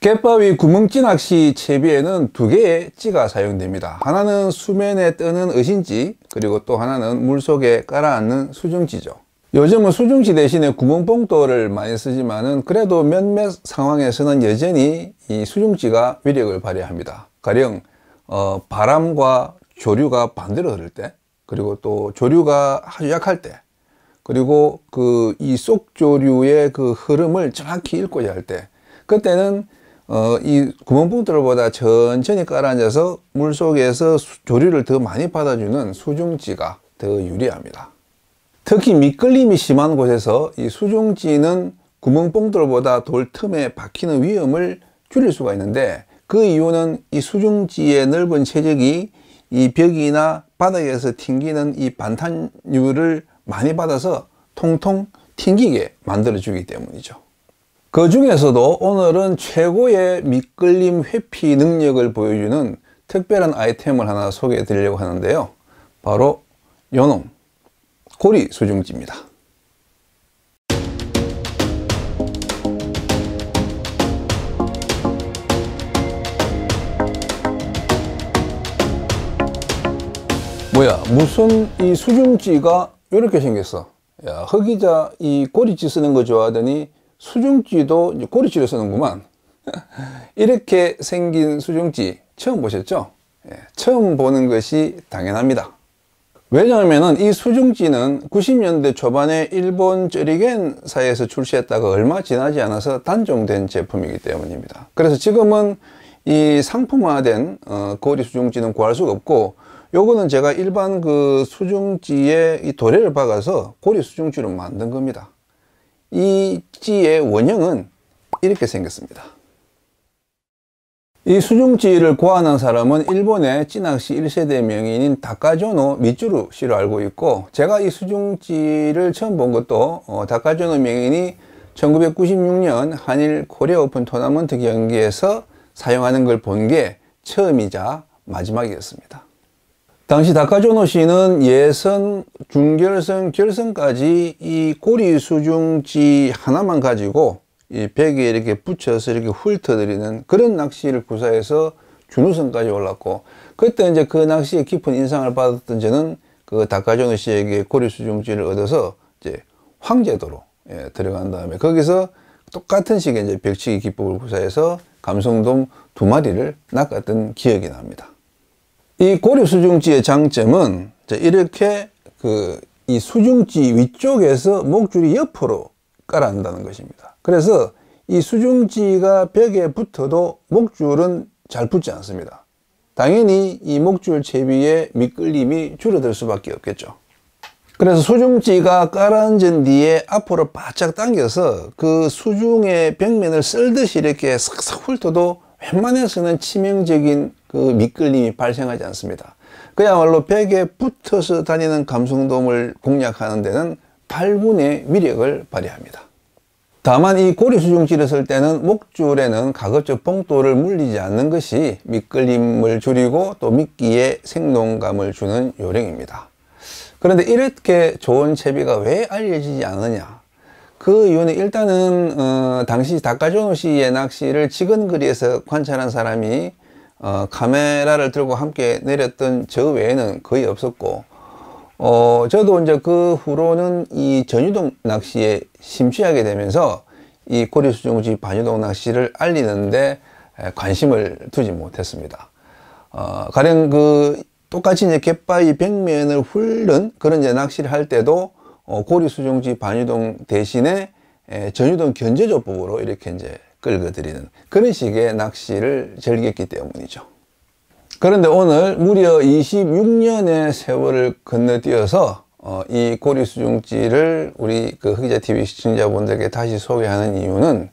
갯바위 구멍찌 낚시 채비에는 두 개의 찌가 사용됩니다. 하나는 수면에 뜨는 어신찌, 그리고 또 하나는 물속에 깔아앉는 수중찌죠. 요즘은 수중찌 대신에 구멍봉돌을 많이 쓰지만은 그래도 몇몇 상황에서는 여전히 이 수중찌가 위력을 발휘합니다. 가령 바람과 조류가 반대로 흐를 때, 그리고 또 조류가 아주 약할 때, 그리고 이 속조류의 그 흐름을 정확히 읽고자 할 때, 그때는 이 구멍봉돌보다 천천히 깔아앉아서 물속에서 조류를 더 많이 받아주는 수중찌가 더 유리합니다. 특히 미끌림이 심한 곳에서 이 수중찌는 구멍봉돌보다 돌 틈에 박히는 위험을 줄일 수가 있는데, 그 이유는 이 수중찌의 넓은 채적이 이 벽이나 바닥에서 튕기는 이 반탄율을 많이 받아서 통통 튕기게 만들어 주기 때문이죠. 그 중에서도 오늘은 최고의 미끌림 회피 능력을 보여주는 특별한 아이템을 하나 소개해 드리려고 하는데요. 바로 요놈 고리 수중찌입니다. 뭐야, 무슨 이 수중찌가 이렇게 생겼어. 야, 허기자 이 고리찌 쓰는 거 좋아하더니 수중찌도 고리찌를 쓰는구만. 이렇게 생긴 수중찌 처음 보셨죠? 예, 처음 보는 것이 당연합니다. 왜냐하면 이 수중찌는 90년대 초반에 일본 쩌리겐사에서 출시했다가 얼마 지나지 않아서 단종된 제품이기 때문입니다. 그래서 지금은 이 상품화된 고리 수중찌는 구할 수가 없고, 요거는 제가 일반 그 수중찌에 이 도래를 박아서 고리 수중찌로 만든 겁니다. 이 찌의 원형은 이렇게 생겼습니다. 이 수중찌를 고안한 사람은 일본의 찌낚시 1세대 명인인 다카조노 미츠루 씨로 알고 있고, 제가 이 수중찌를 처음 본 것도 다카조노 명인이 1996년 한일 코리아 오픈 토너먼트 경기에서 사용하는 걸 본 게 처음이자 마지막이었습니다. 당시 다카조노 씨는 예선, 준결선, 결선까지 이 고리 수중찌 하나만 가지고 이 벽에 이렇게 붙여서 이렇게 훑어드리는 그런 낚시를 구사해서 준우승까지 올랐고, 그때 이제 그 낚시에 깊은 인상을 받았던 저는 그 다카조노 씨에게 고리 수중찌를 얻어서 이제 황제도로 들어간 다음에 거기서 똑같은 식의 이제 벽치기 기법을 구사해서 감성돔 2마리를 낚았던 기억이 납니다. 이 고리 수중찌의 장점은 이렇게 이 수중찌 위쪽에서 목줄이 옆으로 깔아앉는다는 것입니다. 그래서 이 수중찌가 벽에 붙어도 목줄은 잘 붙지 않습니다. 당연히 이 목줄 채비의 미끌림이 줄어들 수밖에 없겠죠. 그래서 수중찌가 깔아앉은 뒤에 앞으로 바짝 당겨서 그 수중의 벽면을 쓸듯이 이렇게 싹싹 훑어도 웬만해서는 치명적인 그 미끌림이 발생하지 않습니다. 그야말로 벽에 붙어서 다니는 감성돔을 공략하는 데는 8분의 위력을 발휘합니다. 다만 이 고리 수중찌를 쓸 때는 목줄에는 가급적 봉돌을 물리지 않는 것이 미끌림을 줄이고 또 미끼에 생동감을 주는 요령입니다. 그런데 이렇게 좋은 채비가 왜 알려지지 않느냐? 그 이유는 일단은 당시 다카조노 씨의 낚시를 지근거리에서 관찰한 사람이 카메라를 들고 함께 내렸던 저 외에는 거의 없었고, 저도 이제 그 후로는 이 전유동 낚시에 심취하게 되면서 이 고리 수중찌 반유동 낚시를 알리는데 관심을 두지 못했습니다. 가령 똑같이 이제 갯바위 벽면을 훑는 그런 이제 낚시를 할 때도 고리 수중찌 반유동 대신에 전유동 견제조법으로 이렇게 이제 끌어들이는 그런 식의 낚시를 즐겼기 때문이죠. 그런데 오늘 무려 26년의 세월을 건너뛰어서 이 고리 수중찌를 우리 그 흑기자TV 시청자분들께 다시 소개하는 이유는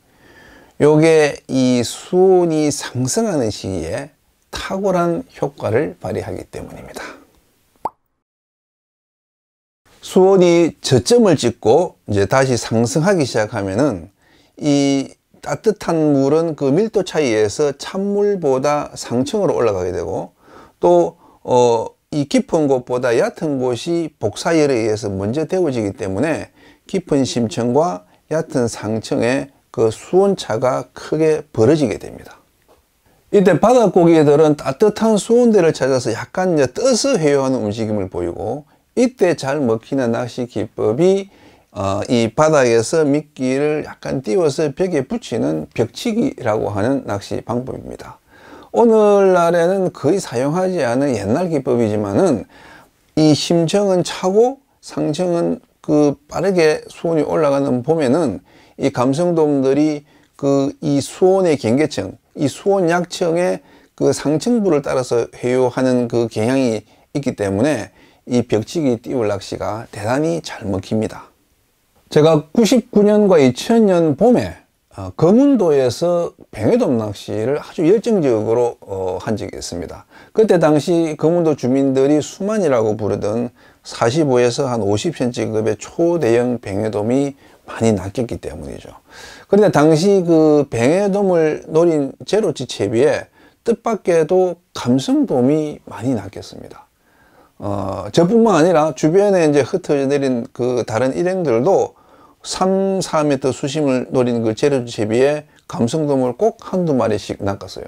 요게 이 수온이 상승하는 시기에 탁월한 효과를 발휘하기 때문입니다. 수온이 저점을 찍고 이제 다시 상승하기 시작하면은 이 따뜻한 물은 그 밀도 차이에서 찬물보다 상층으로 올라가게 되고, 또 이 깊은 곳보다 얕은 곳이 복사열에 의해서 먼저 데워지기 때문에 깊은 심층과 얕은 상층의 그 수온차가 크게 벌어지게 됩니다. 이때 바닷고기들은 따뜻한 수온대를 찾아서 약간 이제 떠서 회유하는 움직임을 보이고, 이때 잘 먹히는 낚시 기법이 이 바닥에서 미끼를 약간 띄워서 벽에 붙이는 벽치기라고 하는 낚시 방법입니다. 오늘날에는 거의 사용하지 않은 옛날 기법이지만은 이 심정은 차고 상정은 그 빠르게 수온이 올라가는 봄에는 이 감성돔들이 그 이 수온의 경계층, 이 수온 약층의 그 상층부를 따라서 회유하는 그 경향이 있기 때문에 이 벽치기 띄울 낚시가 대단히 잘 먹힙니다. 제가 99년과 2000년 봄에 거문도에서 뱅에돔 낚시를 아주 열정적으로 한 적이 있습니다. 그때 당시 거문도 주민들이 수만이라고 부르던 45에서 한 50cm급의 초대형 뱅에돔이 많이 낚였기 때문이죠. 그런데 당시 그 뱅에돔을 노린 제로치 채비에 뜻밖에도 감성돔이 많이 낚였습니다. 저뿐만 아니라 주변에 이제 흩어져 내린 그 다른 일행들도 3, 4m 수심을 노린 그 제로치 채비에 감성돔을 꼭 한두 마리씩 낚았어요.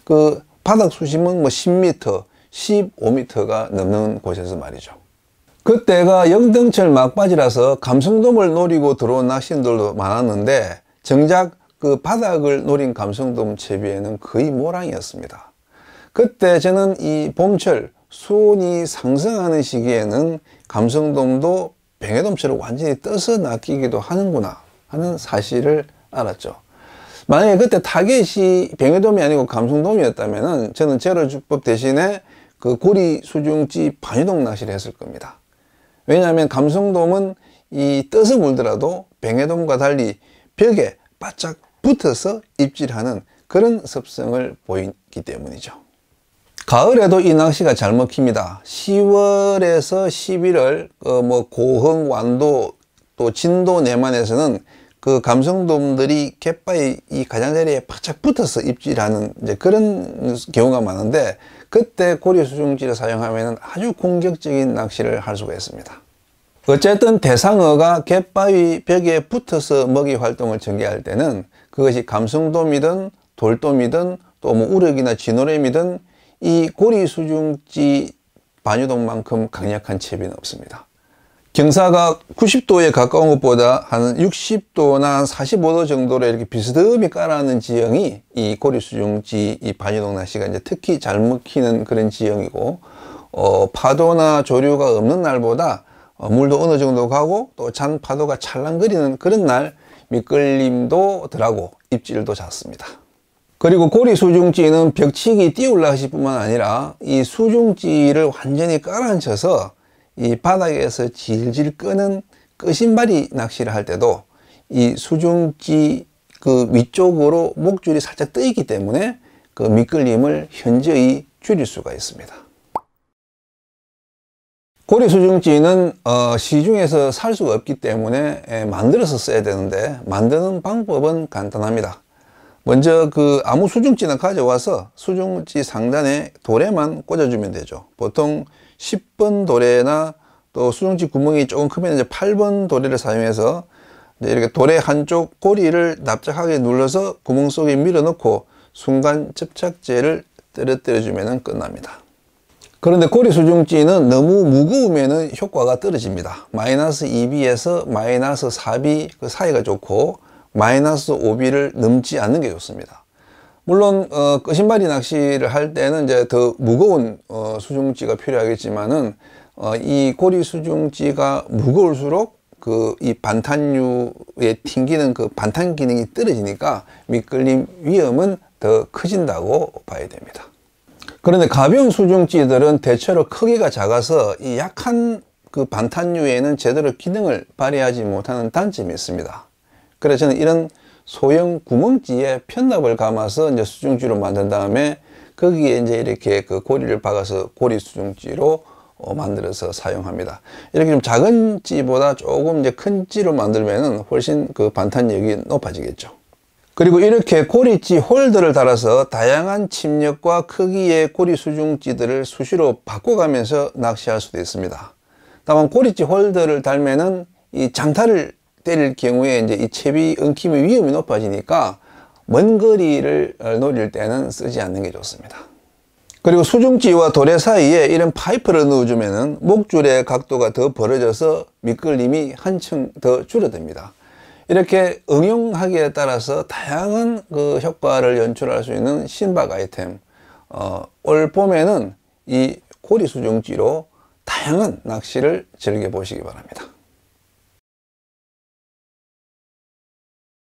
그 바닥 수심은 뭐 10m, 15m가 넘는 곳에서 말이죠. 그때가 영등철 막바지라서 감성돔을 노리고 들어온 낚시인들도 많았는데 정작 그 바닥을 노린 감성돔 채비에는 거의 모랑이었습니다. 그때 저는 이 봄철 수온이 상승하는 시기에는 감성돔도 뱅에돔처럼 완전히 떠서 낚이기도 하는구나 하는 사실을 알았죠. 만약에 그때 타겟이 뱅에돔이 아니고 감성돔이었다면 저는 제로주법 대신에 그 고리 수중지 반유동 낚시를 했을 겁니다. 왜냐하면 감성돔은 이 떠서 물더라도 뱅에돔과 달리 벽에 바짝 붙어서 입질하는 그런 습성을 보이기 때문이죠. 가을에도 이 낚시가 잘 먹힙니다. 10월에서 11월 뭐 고흥, 완도, 또 진도 내만에서는 그 감성돔들이 갯바위 이 가장자리에 바짝 붙어서 입질하는 이제 그런 경우가 많은데, 그때 고리 수중지를 사용하면 아주 공격적인 낚시를 할 수가 있습니다. 어쨌든 대상어가 갯바위 벽에 붙어서 먹이 활동을 전개할 때는 그것이 감성돔이든 돌돔이든 또 뭐 우럭이나 진오래미든 이 고리 수중지 반유동만큼 강력한 채비는 없습니다. 경사가 90도에 가까운 것보다 한 60도나 45도 정도로 이렇게 비스듬히 깔아놓은 지형이 이 고리 수중지 이 반유동 낚시가 이제 특히 잘 먹히는 그런 지형이고, 파도나 조류가 없는 날보다 물도 어느 정도 가고 또 잔 파도가 찰랑거리는 그런 날 미끌림도 덜하고 입질도 잦습니다. 그리고 고리 수중지는 벽치기 띄울 낚시뿐만 아니라 이 수중지를 완전히 깔아앉혀서 이 바닥에서 질질 끄는 끄신바리 낚시를 할 때도 이 수중지 그 위쪽으로 목줄이 살짝 떠 있기 때문에 그 미끌림을 현저히 줄일 수가 있습니다. 고리 수중지는 시중에서 살 수가 없기 때문에 만들어서 써야 되는데, 만드는 방법은 간단합니다. 먼저 그 아무 수중지나 가져와서 수중지 상단에 도래만 꽂아주면 되죠. 보통 10번 도래나 또 수중지 구멍이 조금 크면 이제 8번 도래를 사용해서 이제 이렇게 도래 한쪽 고리를 납작하게 눌러서 구멍 속에 밀어 넣고 순간 접착제를 떨어뜨려 주면 끝납니다. 그런데 고리 수중지는 너무 무거우면 효과가 떨어집니다. 마이너스 2B에서 마이너스 4B 그 사이가 좋고, 마이너스 5B를 넘지 않는 게 좋습니다. 물론 끄신바리 낚시를 할 때는 이제 더 무거운 수중지가 필요하겠지만은 이 고리 수중지가 무거울수록 그 이 반탄유에 튕기는 그 반탄 기능이 떨어지니까 미끌림 위험은 더 커진다고 봐야 됩니다. 그런데 가벼운 수중지들은 대체로 크기가 작아서 이 약한 그 반탄유에는 제대로 기능을 발휘하지 못하는 단점이 있습니다. 그래서 저는 이런 소형 구멍지에 편납을 감아서 이제 수중지로 만든 다음에 거기에 이제 이렇게 그 고리를 박아서 고리 수중지로 만들어서 사용합니다. 이렇게 좀 작은 찌보다 조금 이제 큰 찌로 만들면은 훨씬 그 반탄력이 높아지겠죠. 그리고 이렇게 고리찌 홀더를 달아서 다양한 침력과 크기의 고리 수중지들을 수시로 바꿔가면서 낚시할 수도 있습니다. 다만 고리찌 홀더를 달면은 이 장타를 때릴 경우에 이제 이 채비 엉킴의 위험이 높아지니까 먼 거리를 노릴 때는 쓰지 않는 게 좋습니다. 그리고 수중지와 도래 사이에 이런 파이프를 넣어주면은 목줄의 각도가 더 벌어져서 미끌림이 한층 더 줄어듭니다. 이렇게 응용하기에 따라서 다양한 그 효과를 연출할 수 있는 신박 아이템, 올 봄에는 이 고리 수중지로 다양한 낚시를 즐겨보시기 바랍니다.